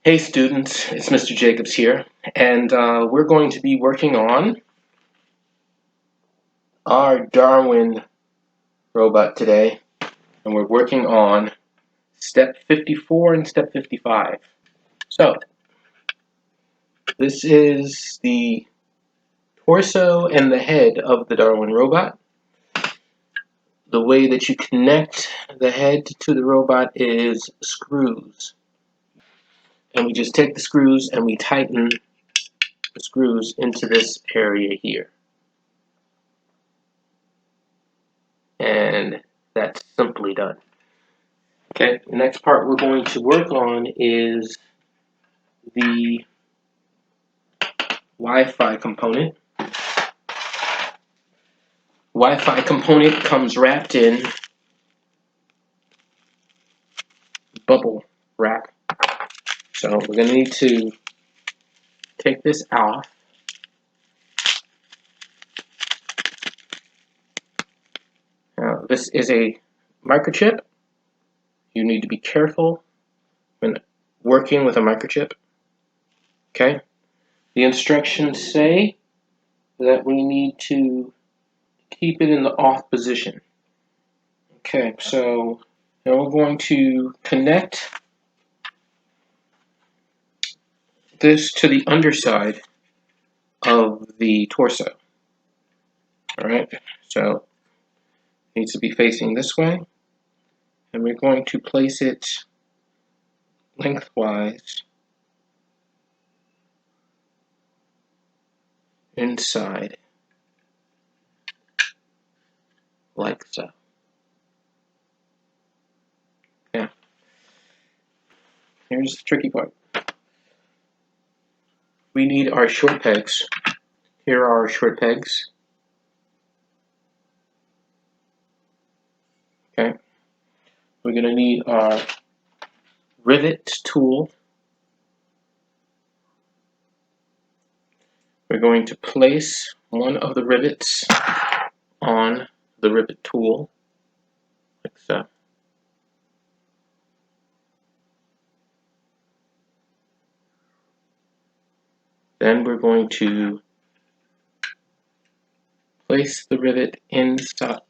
Hey students, it's Mr. Jacobs here, and we're going to be working on our Darwin robot today, and we're working on step 54 and step 55. So, this is the torso and the head of the Darwin robot. The way that you connect the head to the robot is screws. And we just take the screws and we tighten the screws into this area here. And that's simply done. Okay, the next part we're going to work on is the Wi-Fi component. Wi-Fi component comes wrapped in bubble wrap. So we're going to need to take this off. Now, this is a microchip. You need to be careful when working with a microchip. Okay? The instructions say that we need to keep it in the off position. Okay, so now we're going to connect this to the underside of the torso. Alright, so it needs to be facing this way, and we're going to place it lengthwise inside, like so. Yeah. Here's the tricky part. We need our short pegs. Here are our short pegs. Okay. We're going to need our rivet tool. We're going to place one of the rivets on the rivet tool, like so. Then we're going to place the rivet inside.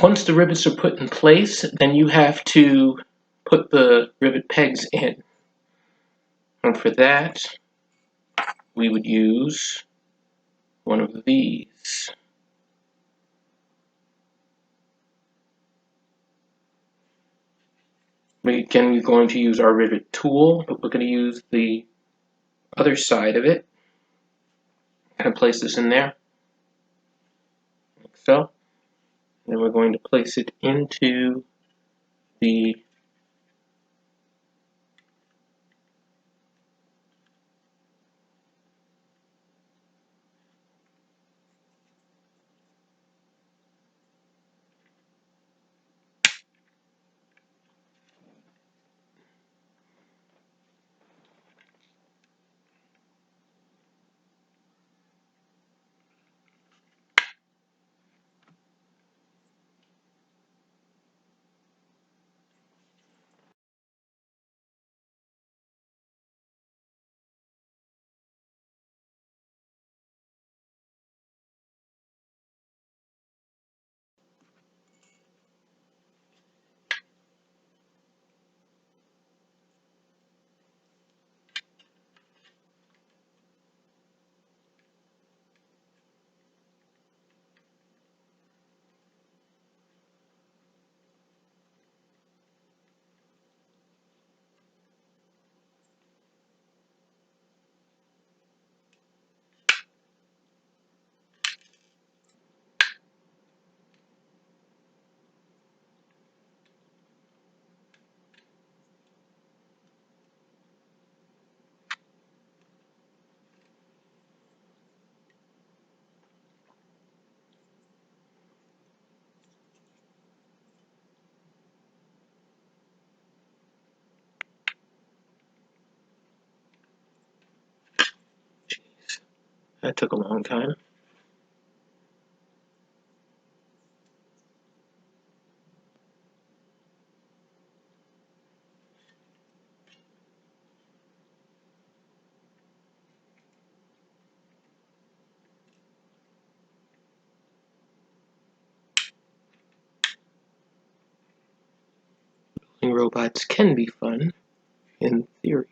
Once the rivets are put in place, then you have to put the rivet pegs in. And for that, we would use one of these. We're going to use our rivet tool, but we're going to use the other side of it. And place this in there, like so. And then we're going to place it into the That took a long time. Building robots can be fun, in theory.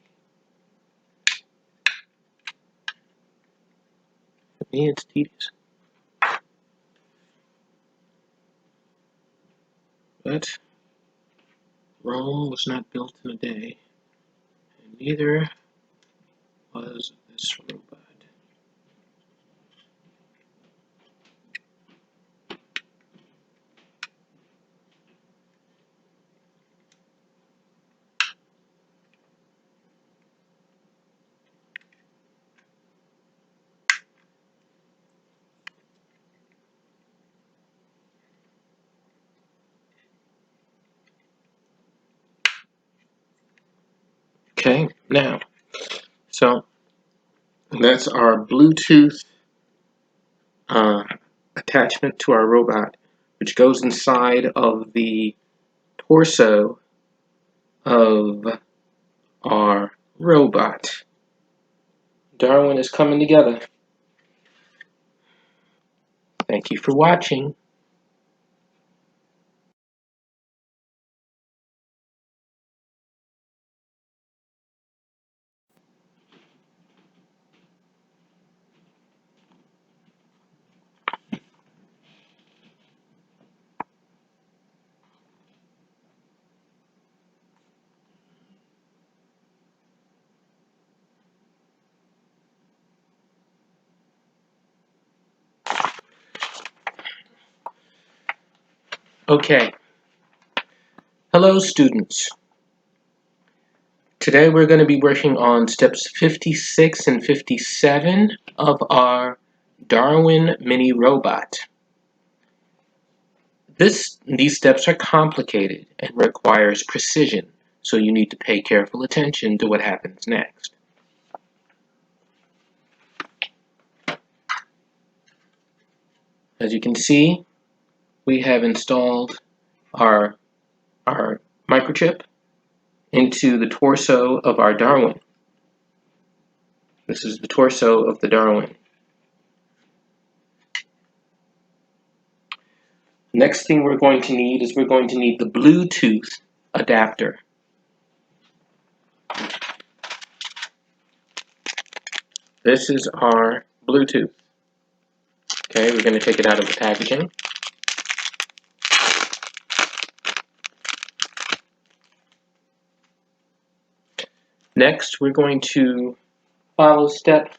For me, it's tedious. But Rome was not built in a day, and neither was this robot. Okay, now, so that's our Bluetooth attachment to our robot, which goes inside of the torso of our robot. Darwin is coming together. Thank you for watching. Okay. Hello, students. Today we're going to be working on steps 56 and 57 of our Darwin mini robot. These steps are complicated and requires precision, so you need to pay careful attention to what happens next. As you can see, we have installed our microchip into the torso of our Darwin. This is the torso of the Darwin. Next thing we're going to need is we're going to need the Bluetooth adapter. This is our Bluetooth. Okay, we're going to take it out of the packaging. Next, we're going to follow step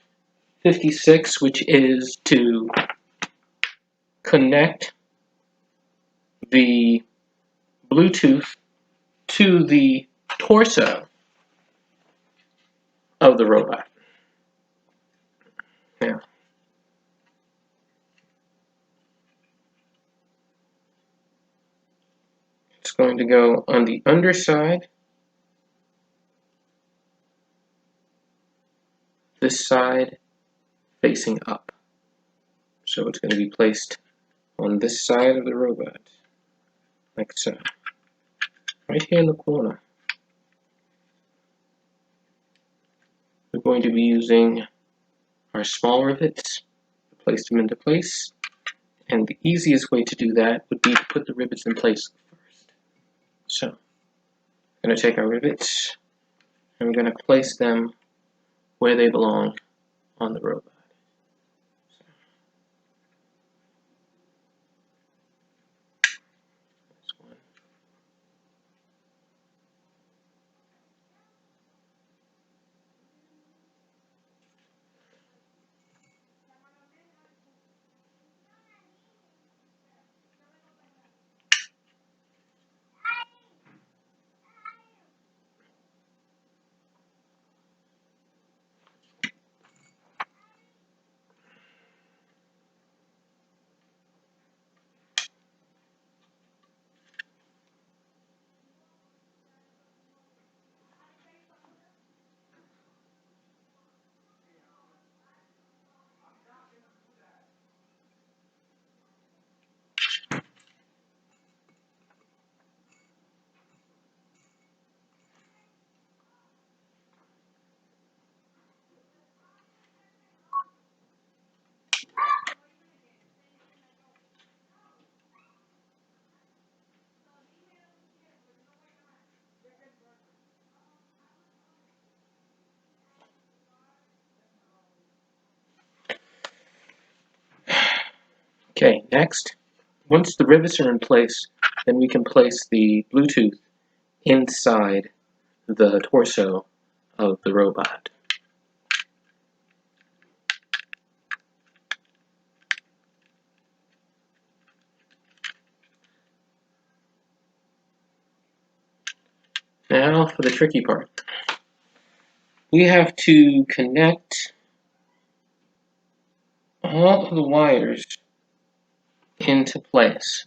56, which is to connect the Bluetooth to the torso of the robot. Now, it's going to go on the underside, this side facing up. So it's going to be placed on this side of the robot, like so, right here in the corner. We're going to be using our small rivets to place them into place, and the easiest way to do that would be to put the rivets in place first. So, I'm going to take our rivets, and we're going to place them where they belong on the robot. Okay, next, once the rivets are in place, then we can place the Bluetooth inside the torso of the robot. Now for the tricky part. We have to connect all of the wires into place.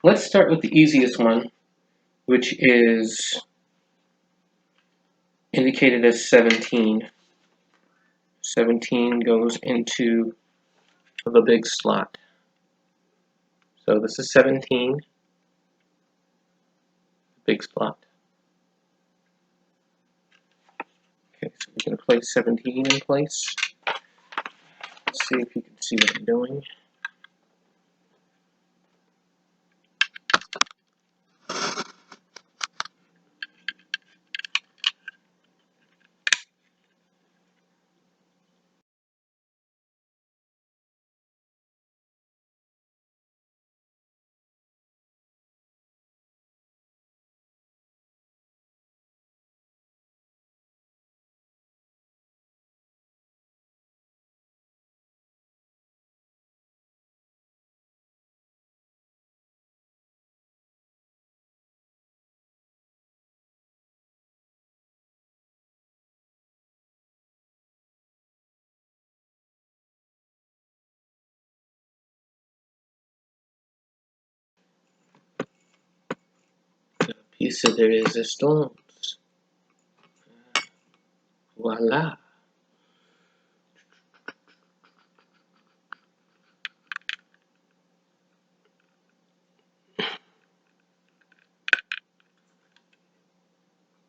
Let's start with the easiest one, which is indicated as 17. 17 goes into the big slot. So this is 17, big slot. Okay, so we're going to place 17 in place. Let's see if you can see what I'm doing. Piece de resistance. Voila.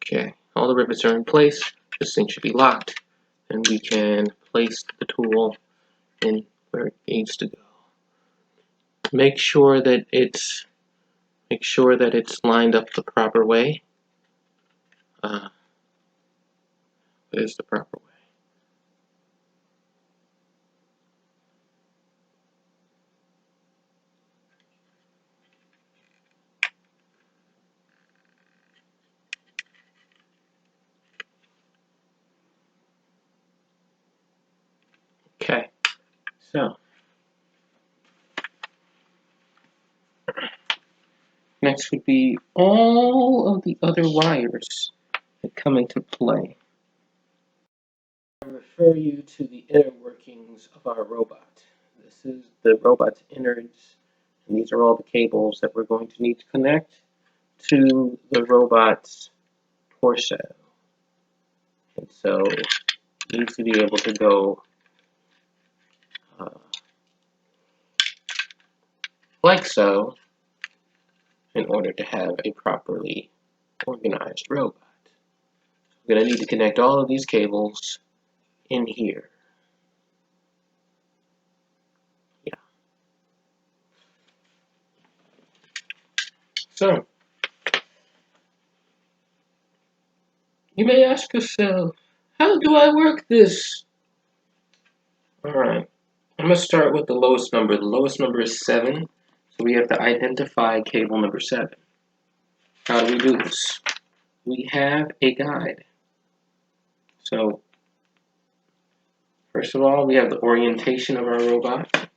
Okay, all the rivets are in place. This thing should be locked, and we can place the tool in where it needs to go. Make sure that it's lined up the proper way. It is the proper way. Okay, so next would be all of the other wires that come into play. I refer you to the inner workings of our robot. This is the robot's innards, and these are all the cables that we're going to need to connect to the robot's torso. And so it needs to be able to go like so in order to have a properly organized robot. We're going to need to connect all of these cables in here. Yeah. So, you may ask yourself, how do I work this? Alright, I'm going to start with the lowest number. The lowest number is 7, so we have to identify cable number 7. How do we do this? We have a guide. So, first of all, we have the orientation of our robot.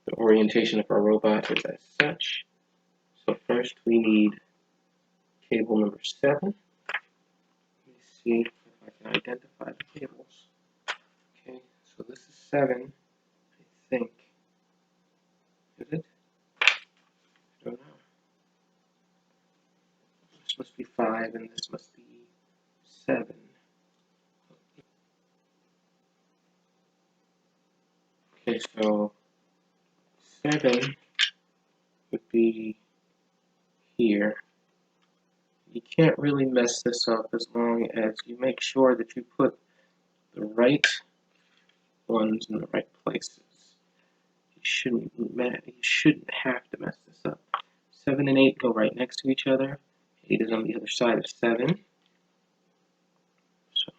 The orientation of our robot is as such. So first we need cable number 7. Let me see if I can identify the cables. Okay, so this is 7, I think. Is it? I don't know. This must be 5 and this must be 7. Okay, so 7 would be here. You can't really mess this up as long as you make sure that you put the right ones in the right places. You shouldn't have to mess this up. 7 and 8 go right next to each other. 8 is on the other side of 7. So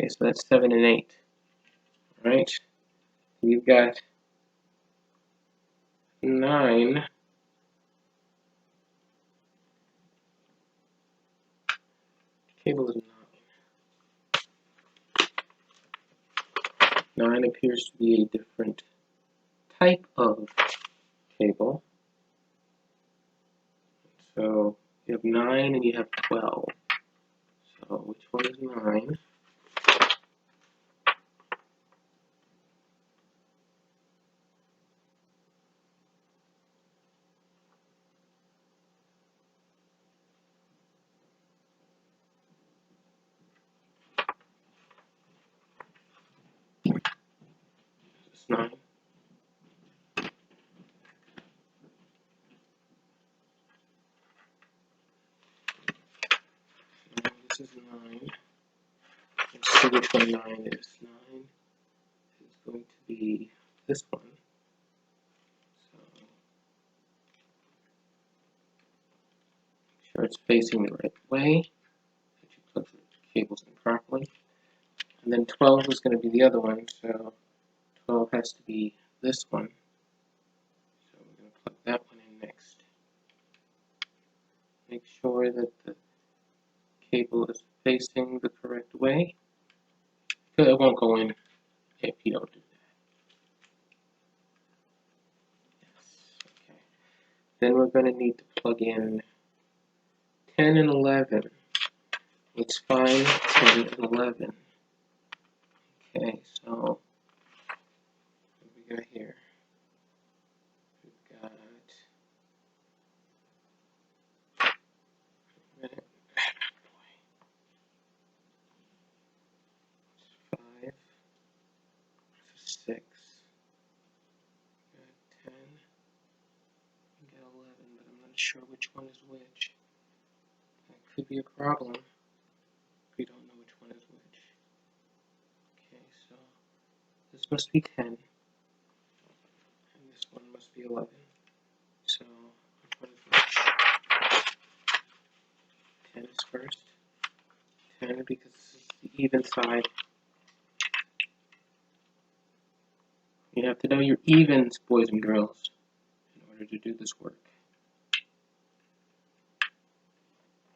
Okay, so that's 7 and 8. All right, we've got 9. Cable is 9. 9 appears to be a different type of cable. So you have 9 and you have 12. So which one is 9? This is 9. This is 9. Let's see which one 9 is. 9 is going to be this one. So make sure it's facing the right way. That you plug the cables in properly. And then 12 is going to be the other one. So 12 has to be this one. So we're going to plug that one in next. Make sure that the cable is facing the correct way. It won't go in if you don't do that. Yes. Okay. Then we're going to need to plug in 10 and 11. Let's find 10 and 11. Okay, so what do we got here? We've got 5, 6, got 10, we got 11, but I'm not sure which one is which. That could be a problem if we don't know which one is which. Okay, so this must be 10, and this one must be 11. So which one is which? 10 is first. 10 because this is the even side. You have to know your evens, boys and girls, in order to do this work.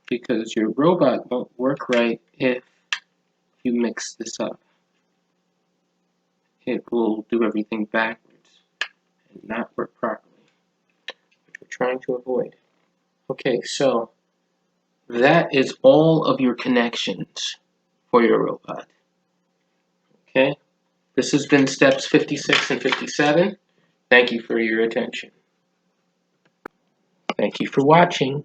Because your robot won't work right if you mix this up. It will do everything backwards and not work properly, which we're trying to avoid. Okay, so that is all of your connections for your robot. Okay, this has been steps 56 and 57. Thank you for your attention. Thank you for watching.